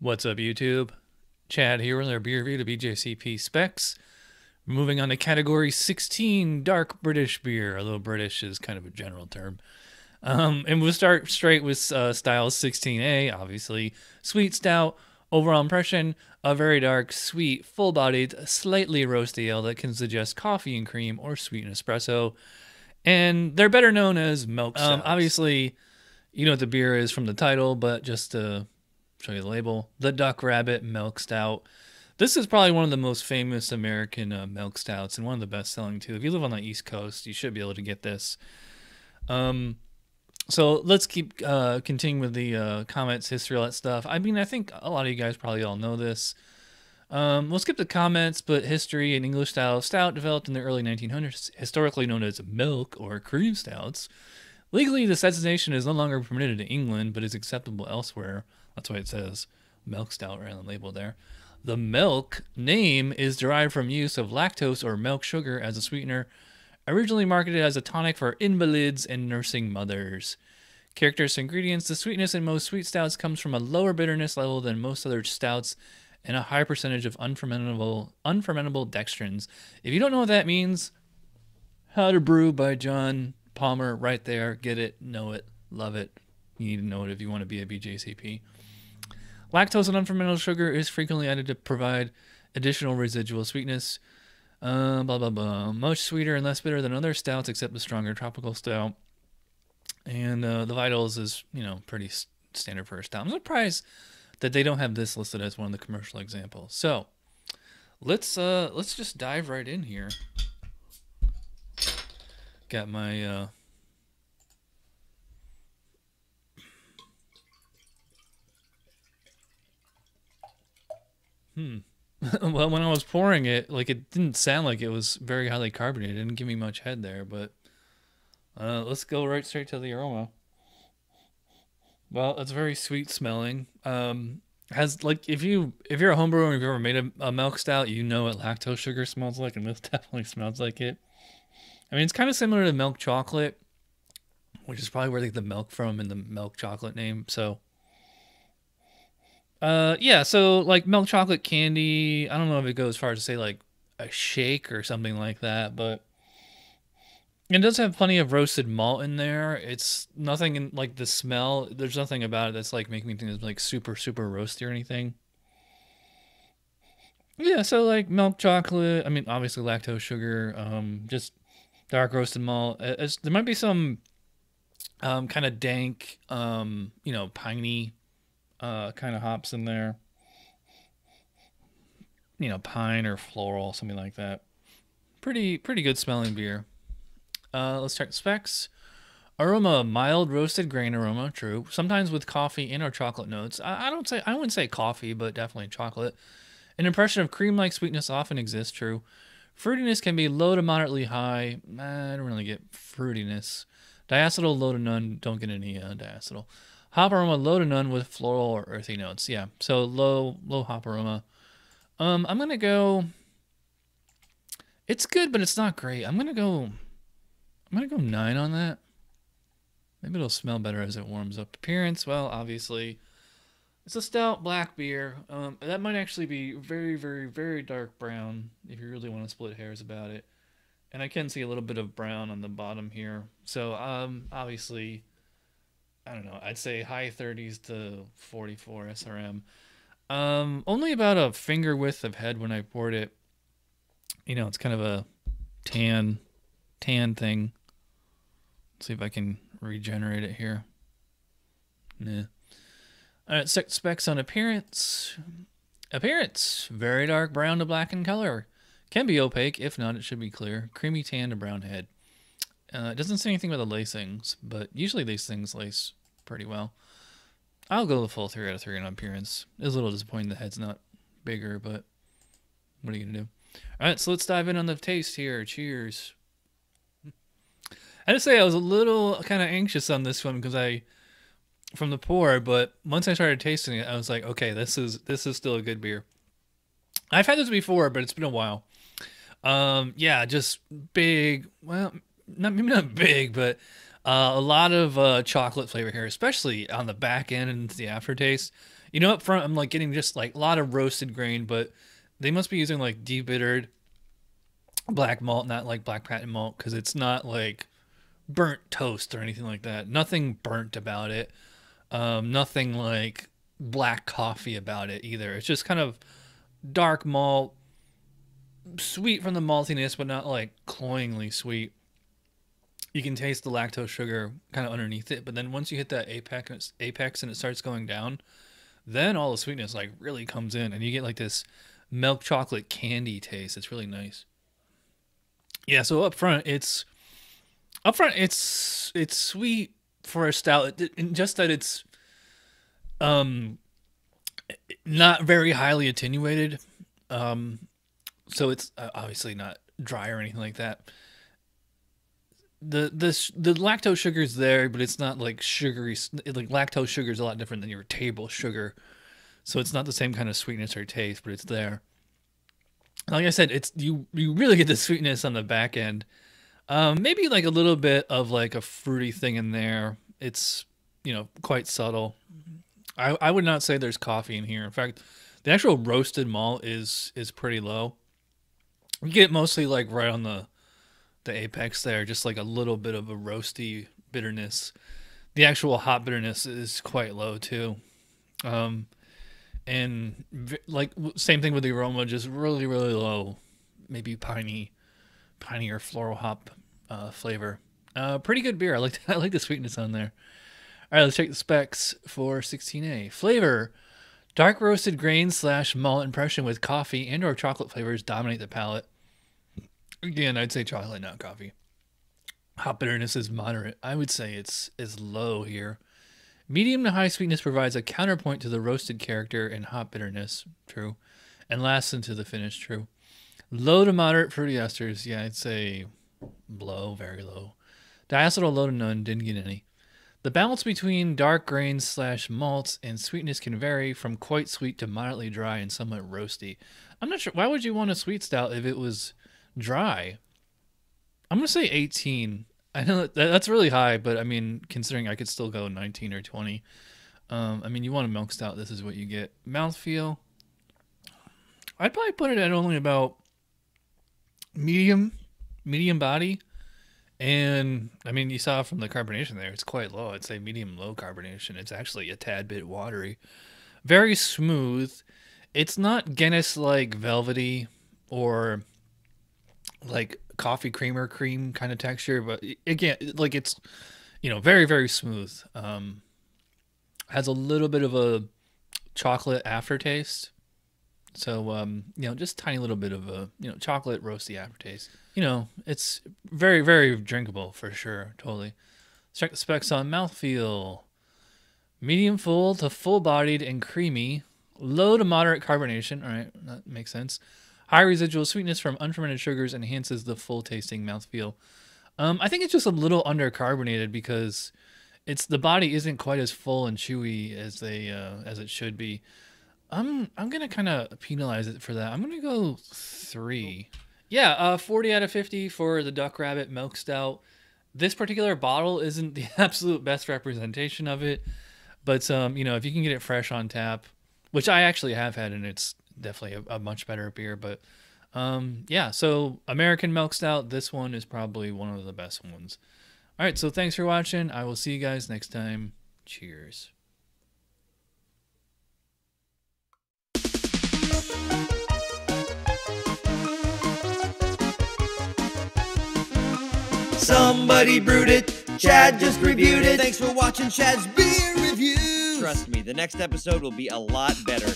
What's up, YouTube? Chad here with our beer review to BJCP specs. Moving on to category 16, dark British beer. Although British is kind of a general term. And we'll start straight with style 16A, obviously. Sweet stout. Overall impression, a very dark, sweet, full-bodied, slightly roasty ale that can suggest coffee and cream or sweetened espresso. And they're better known as milk stouts. Obviously, you know what the beer is from the title, but just to show you the label, the Duck Rabbit Milk Stout. This is probably one of the most famous American milk stouts and one of the best selling too. If you live on the East Coast, you should be able to get this. So let's keep continuing with the comments, history, all that stuff. I mean, I think a lot of you guys probably all know this. We'll skip the comments, but history and English style stout developed in the early 1900s, historically known as milk or cream stouts. Legally, this designation is no longer permitted in England, but is acceptable elsewhere. That's why it says milk stout right on the label there. The milk name is derived from use of lactose or milk sugar as a sweetener, originally marketed as a tonic for invalids and nursing mothers. Characteristic ingredients: the sweetness in most sweet stouts comes from a lower bitterness level than most other stouts and a high percentage of unfermentable dextrins. If you don't know what that means, How to Brew by John Palmer, right there. Get it, know it, love it. You need to know it if you want to be a BJCP. Lactose and unfermented sugar is frequently added to provide additional residual sweetness. Blah, blah, blah. Much sweeter and less bitter than other stouts except the stronger tropical stout. And the vitals is, you know, pretty standard for a stout. I'm surprised that they don't have this listed as one of the commercial examples. So let's just dive right in here. Got my well, when I was pouring it, like, it didn't sound like it was very highly carbonated. It didn't give me much head there, but let's go right straight to the aroma. Well, it's very sweet smelling. Has, like, if you're a homebrewer and you've ever made a milk stout, you know what lactose sugar smells like, and this definitely smells like it. I mean, it's kind of similar to milk chocolate, which is probably where they get the milk from in the milk chocolate name. So yeah, so like milk chocolate candy, I don't know if it goes as far as to say like a shake or something like that, but it does have plenty of roasted malt in there. It's nothing in like the smell. There's nothing about it that's like making me think it's like super, super roasty or anything. Yeah, so like milk chocolate, I mean, obviously lactose sugar, just dark roasted malt. There might be some kind of dank, you know, piney kind of hops in there, you know, pine or floral, something like that. Pretty good smelling beer. Let's check the specs. Aroma: mild roasted grain aroma, true. Sometimes with coffee and or chocolate notes. I wouldn't say coffee, but definitely chocolate. An impression of cream-like sweetness often exists, true. Fruitiness can be low to moderately high. I don't really get fruitiness. Diacetyl low to none. Don't get any diacetyl. Hop aroma low to none with floral or earthy notes. Yeah, so low hop aroma. I'm gonna go. It's good, but it's not great. I'm gonna go 9 on that. Maybe it'll smell better as it warms up. Appearance, well, obviously, it's a stout black beer. That might actually be very, very, very dark brown if you really want to split hairs about it. And I can see a little bit of brown on the bottom here. So, obviously, I don't know. I'd say high 30s to 44 SRM. Only about a finger width of head when I poured it. You know, it's kind of a tan thing. Let's see if I can regenerate it here. Nah. Alright, specs on appearance. Appearance: very dark brown to black in color. Can be opaque. If not, it should be clear. Creamy tan to brown head. It doesn't say anything about the lacings, but usually these things lace pretty well. I'll go the full 3 out of 3 on appearance. It's a little disappointing the head's not bigger, but what are you going to do? Alright, so let's dive in on the taste here. Cheers. I had to say I was a little kind of anxious on this one because from the pour, but once I started tasting it, I was like, okay, this is still a good beer. I've had this before, but it's been a while. Yeah, just big. Well, maybe not big, but a lot of chocolate flavor here, especially on the back end and the aftertaste. You know, up front, I'm like getting just like a lot of roasted grain, but they must be using like de-bittered black malt, not like black patent malt, because it's not like burnt toast or anything like that. Nothing burnt about it. Nothing like black coffee about it either. It's just kind of dark malt, sweet from the maltiness, but not like cloyingly sweet. You can taste the lactose sugar kind of underneath it, but then once you hit that apex and it starts going down, then all the sweetness like really comes in, and you get like this milk chocolate candy taste. It's really nice. Yeah, so up front it's sweet for a stout, just that it's not very highly attenuated. So it's obviously not dry or anything like that. The lactose sugar is there, but it's not like sugary. Like lactose sugar is a lot different than your table sugar, so it's not the same kind of sweetness or taste, but it's there. Like I said, it's you really get the sweetness on the back end. Maybe like a little bit of like a fruity thing in there. It's, you know, quite subtle. I would not say there's coffee in here. In fact, the actual roasted malt is pretty low. You get mostly like right on the apex there, just like a little bit of a roasty bitterness. The actual hop bitterness is quite low too. And like same thing with the aroma, just really, really low. Maybe piney or floral hop flavor. Pretty good beer. I like the sweetness on there. All right, let's check the specs for 16A. Flavor: dark roasted grain / malt impression with coffee and or chocolate flavors dominate the palate. Again, I'd say chocolate, not coffee. Hop bitterness is moderate. I would say it's low here. Medium to high sweetness provides a counterpoint to the roasted character and hop bitterness. True. And lasts into the finish. True. Low to moderate fruity esters. Yeah, I'd say low, very low. Diacetyl low to none. Didn't get any. The balance between dark grains / malts and sweetness can vary from quite sweet to moderately dry and somewhat roasty. I'm not sure. Why would you want a sweet stout if it was dry? I'm going to say 18. I know that's really high, but I mean, considering I could still go 19 or 20. I mean, you want a milk stout, this is what you get. Mouthfeel, I'd probably put it at only about medium body. And I mean, you saw from the carbonation there, it's quite low. I'd say medium low carbonation. It's actually a tad bit watery. Very smooth. It's not Guinness like velvety or like coffee creamer cream kind of texture, but again, like it's, you know, very, very smooth. Has a little bit of a chocolate aftertaste. So, you know, just tiny little bit of a, you know, chocolate roasty aftertaste. You know, it's very, very drinkable for sure. Totally. Let's check the specs on mouthfeel. Medium full to full bodied and creamy. Low to moderate carbonation. All right, that makes sense. High residual sweetness from unfermented sugars enhances the full tasting mouthfeel. I think it's just a little undercarbonated because the body isn't quite as full and chewy as it should be. I'm gonna kind of penalize it for that. I'm gonna go 3. Yeah, 40 out of 50 for the Duck Rabbit Milk Stout. This particular bottle isn't the absolute best representation of it, but you know, if you can get it fresh on tap, which I actually have had, and it's definitely a much better beer. But yeah, so American Milk Stout, this one is probably one of the best ones. All right, so thanks for watching. I will see you guys next time. Cheers. Somebody brewed it, Chad just reviewed it. Thanks for watching Chad's Beer Review. Trust me, the next episode will be a lot better.